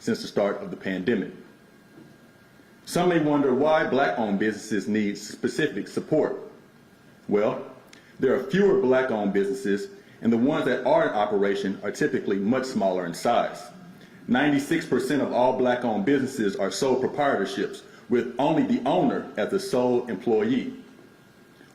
since the start of the pandemic. Some may wonder why Black-owned businesses need specific support. Well, there are fewer Black-owned businesses, and the ones that are in operation are typically much smaller in size. 96% of all Black-owned businesses are sole proprietorships, with only the owner as the sole employee.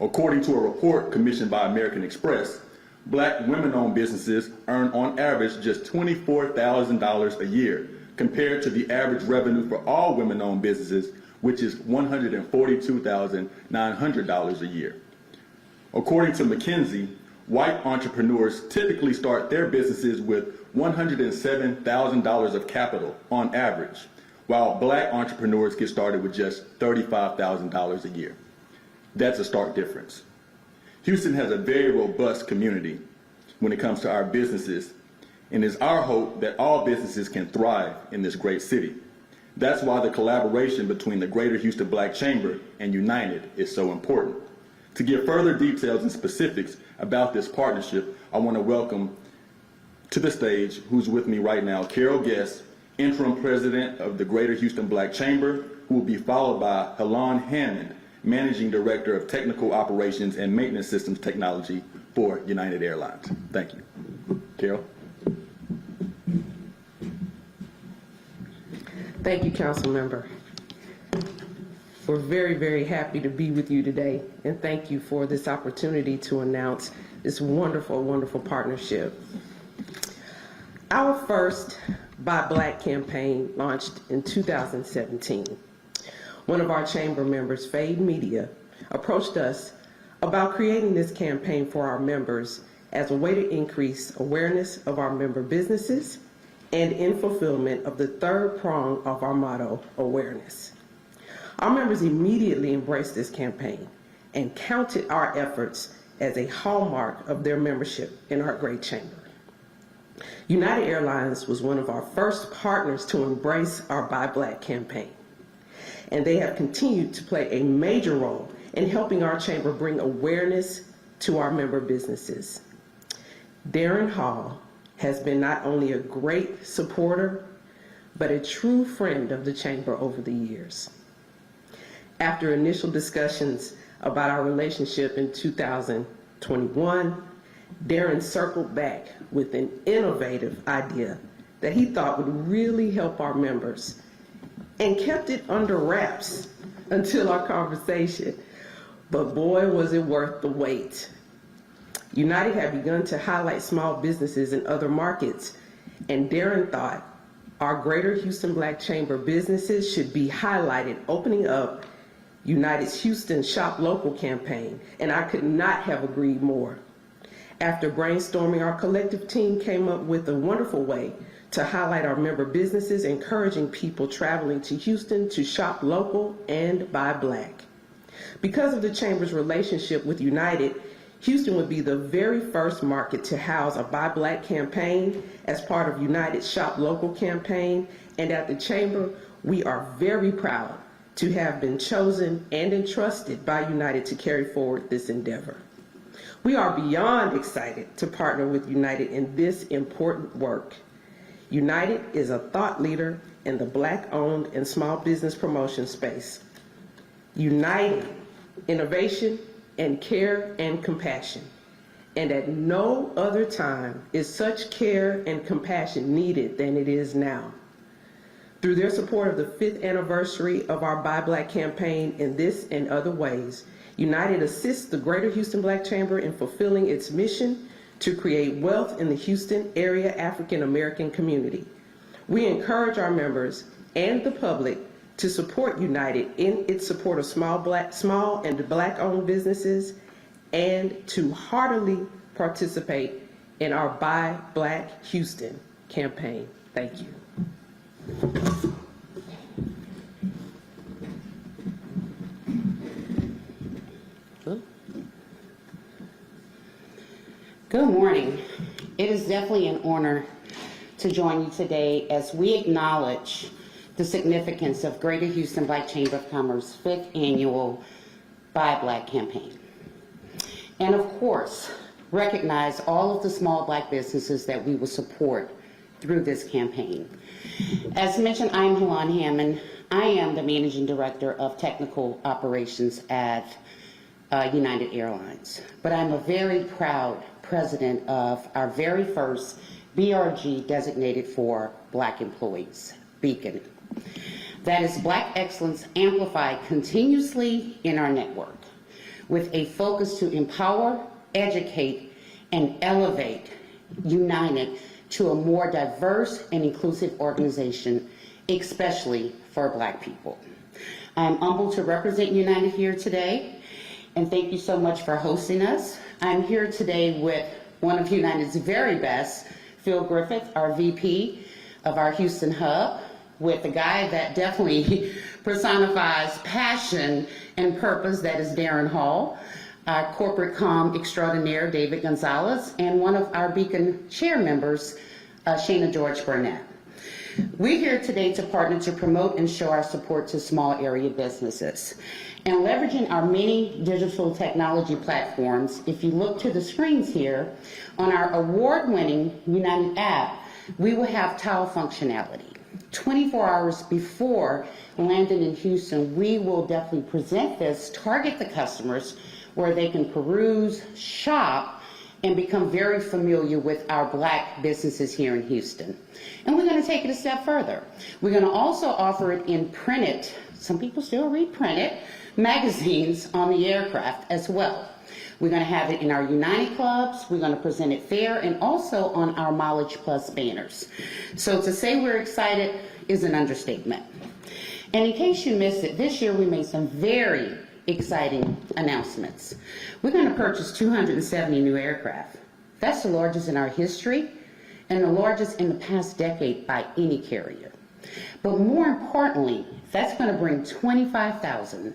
According to a report commissioned by American Express, Black women-owned businesses earn on average just $24,000 a year, compared to the average revenue for all women-owned businesses, which is $142,900 a year. According to McKinsey, white entrepreneurs typically start their businesses with $107,000 of capital on average, while Black entrepreneurs get started with just $35,000 a year. That's a stark difference. Houston has a very robust community when it comes to our businesses, and it's our hope that all businesses can thrive in this great city. That's why the collaboration between the Greater Houston Black Chamber and United is so important. To give further details and specifics about this partnership, I want to welcome to the stage, who's with me right now, Carol Guest, Interim President of the Greater Houston Black Chamber, who will be followed by Helan Hammond, Managing Director of Technical Operations and Maintenance Systems Technology for United Airlines. Thank you. Carol. Thank you, Council Member. We're very, very happy to be with you today, and thank you for this opportunity to announce this wonderful, wonderful partnership. Our first Buy Black campaign launched in 2017. One of our chamber members, Fade Media, approached us about creating this campaign for our members as a way to increase awareness of our member businesses and in fulfillment of the third prong of our motto, awareness. Our members immediately embraced this campaign and counted our efforts as a hallmark of their membership in our great chamber. United Airlines was one of our first partners to embrace our Buy Black campaign, and they have continued to play a major role in helping our chamber bring awareness to our member businesses. Darren Hall has been not only a great supporter, but a true friend of the chamber over the years. After initial discussions about our relationship in 2021, Darren circled back with an innovative idea that he thought would really help our members and kept it under wraps until our conversation. But boy, was it worth the wait. United had begun to highlight small businesses in other markets, and Darren thought our Greater Houston Black Chamber businesses should be highlighted, opening up United's Houston Shop Local campaign, and I could not have agreed more. After brainstorming, our collective team came up with a wonderful way to highlight our member businesses, encouraging people traveling to Houston to shop local and buy black. Because of the Chamber's relationship with United, Houston would be the very first market to house a Buy Black campaign as part of United's Shop Local campaign, and at the Chamber, we are very proud to have been chosen and entrusted by United to carry forward this endeavor. We are beyond excited to partner with United in this important work. United is a thought leader in the Black-owned and small business promotion space, uniting innovation and care and compassion. And at no other time is such care and compassion needed than it is now. Through their support of the 5th anniversary of our Buy Black campaign in this and other ways, United assists the Greater Houston Black Chamber in fulfilling its mission to create wealth in the Houston area African American community. We encourage our members and the public to support United in its support of small and Black-owned businesses, and to heartily participate in our Buy Black Houston campaign. Thank you. Good morning. It is definitely an honor to join you today as we acknowledge the significance of Greater Houston Black Chamber of Commerce 5th annual Buy Black campaign. And of course, recognize all of the small Black businesses that we will support through this campaign. As mentioned, I am Helon Hammond. I am the Managing Director of Technical Operations at United Airlines. But I'm a very proud president of our very first BRG designated for Black employees, Beacon. That is Black excellence amplified continuously in our network with a focus to empower, educate, and elevate United to a more diverse and inclusive organization, especially for Black people. I'm humbled to represent United here today, and thank you so much for hosting us. I'm here today with one of United's very best, Phil Griffith, our VP of our Houston hub, with a guy that definitely personifies passion and purpose, that is Darren Hall, our corporate comm extraordinaire, David Gonzalez, and one of our Beacon chair members, Shana George Burnett. We're here today to partner to promote and show our support to small area businesses. And leveraging our many digital technology platforms, if you look to the screens here, on our award-winning United app, we will have tile functionality. 24 hours before landing in Houston, we will definitely present this, target the customers where they can peruse, shop, and become very familiar with our Black businesses here in Houston. And we're going to take it a step further. We're going to also offer it in printed, some people still read printed, magazines on the aircraft as well. We're going to have it in our United clubs, we're going to present it fair, and also on our Mileage Plus banners. So to say we're excited is an understatement. And in case you missed it, this year we made some very exciting announcements. We're going to purchase 270 new aircraft. That's the largest in our history and the largest in the past decade by any carrier. But more importantly, that's going to bring 25,000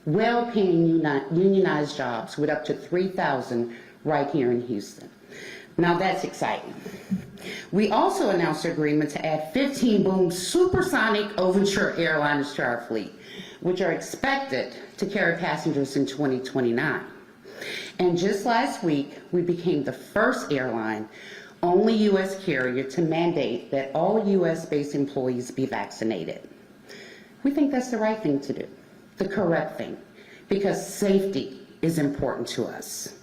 well-paying unionized jobs with up to 3,000 right here in Houston. Now that's exciting. We also announced an agreement to add 15 Boom supersonic Overture airliners to our fleet, which are expected to carry passengers in 2029. And just last week, we became the first airline, only U.S. carrier to mandate that all U.S.-based employees be vaccinated. We think that's the right thing to do, the correct thing, because safety is important to us.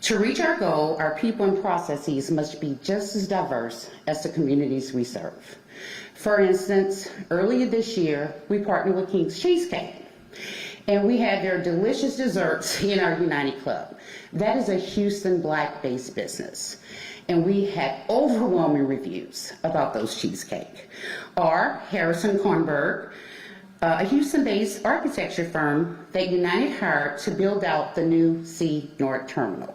To reach our goal, our people and processes must be just as diverse as the communities we serve. For instance, earlier this year, we partnered with King's Cheesecake, and we had their delicious desserts in our United Club. That is a Houston Black-based business, and we had overwhelming reviews about those cheesecake. Or Harrison Kornberg, a Houston-based architecture firm that United hired to build out the new C North Terminal.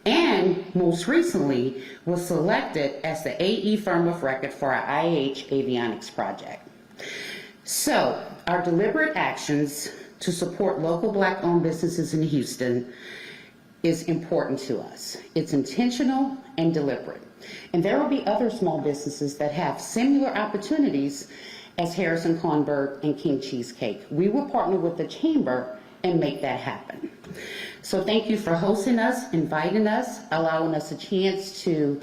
And most recently was selected as the AE firm of record for our IH avionics project. So our deliberate actions to support local Black-owned businesses in Houston is important to us. It's intentional and deliberate. And there will be other small businesses that have similar opportunities as Harrison Kornberg and King Cheesecake. We will partner with the Chamber and make that happen. So thank you for hosting us, inviting us, allowing us a chance to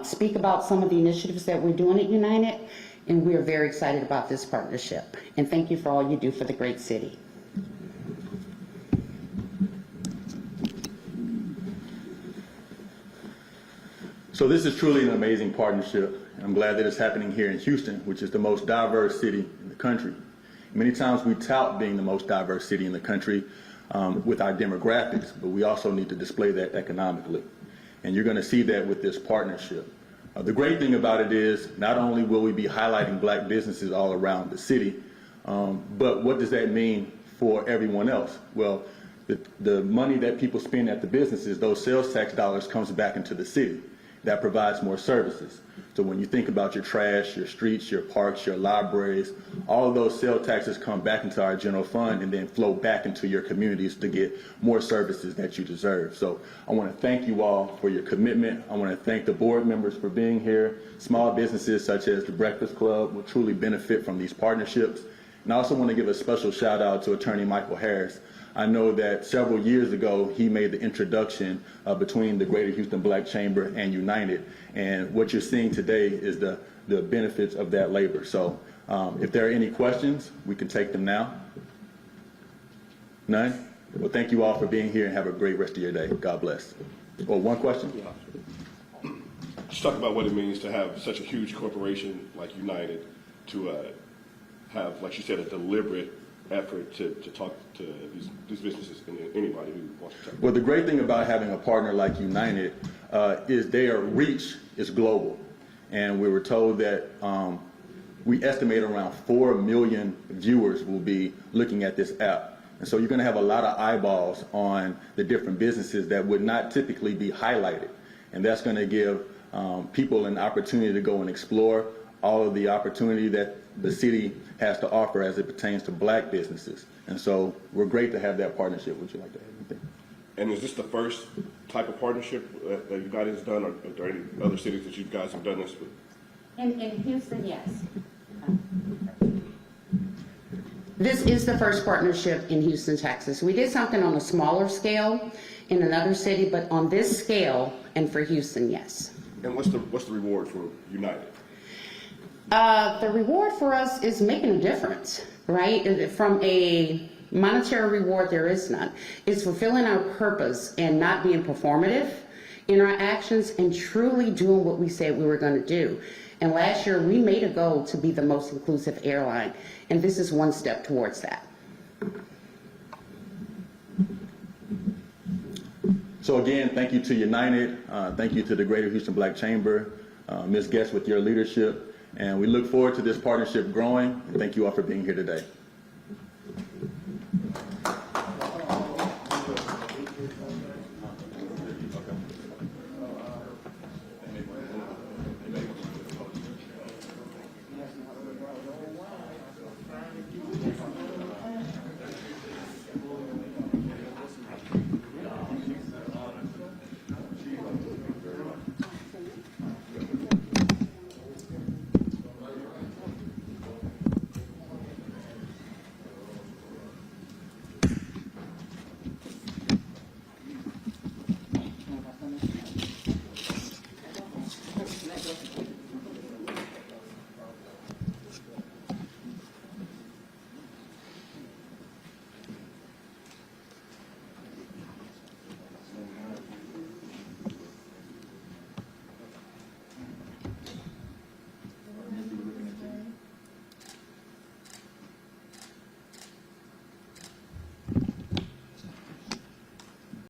speak about some of the initiatives that we're doing at United, and we are very excited about this partnership. And thank you for all you do for the great city. So this is truly an amazing partnership. I'm glad that it's happening here in Houston, which is the most diverse city in the country. Many times we tout being the most diverse city in the country with our demographics, but we also need to display that economically. And you're going to see that with this partnership. The great thing about it is not only will we be highlighting Black businesses all around the city, but what does that mean for everyone else? Well, the money that people spend at the businesses, those sales tax dollars comes back into the city. That provides more services. So when you think about your trash, your streets, your parks, your libraries, all of those sales taxes come back into our general fund and then flow back into your communities to get more services that you deserve. So I want to thank you all for your commitment. I want to thank the board members for being here. Small businesses such as the Breakfast Club will truly benefit from these partnerships. And I also want to give a special shout out to Attorney Michael Harris. I know that several years ago, he made the introduction between the Greater Houston Black Chamber and United. And what you're seeing today is the benefits of that labor. So if there are any questions, we can take them now. None? Well, thank you all for being here and have a great rest of your day. God bless. Or one question? Just talk about what it means to have such a huge corporation like United to have, like you said, a deliberate effort to talk to these businesses and anybody who wants to talk. Well, the great thing about having a partner like United is their reach is global. And we were told that we estimate around 4 million viewers will be looking at this app. And so you're going to have a lot of eyeballs on the different businesses that would not typically be highlighted. And that's going to give people an opportunity to go and explore all of the opportunity that the city has to offer as it pertains to black businesses. And so we're great to have that partnership. Would you like to add anything? And is this the first type of partnership that you guys have done, or are there any other cities that you guys have done this with? In Houston, yes. This is the first partnership in Houston, Texas. We did something on a smaller scale in another city, but on this scale and for Houston, yes. And what's the reward for United? The reward for us is making a difference, right? From a monetary reward, there is none. It's fulfilling our purpose and not being performative in our actions and truly doing what we said we were going to do. And last year, we made a goal to be the most inclusive airline, and this is one step towards that. So again, thank you to United. Thank you to the Greater Houston Black Chamber, Ms. Guest, with your leadership. And we look forward to this partnership growing. And thank you all for being here today.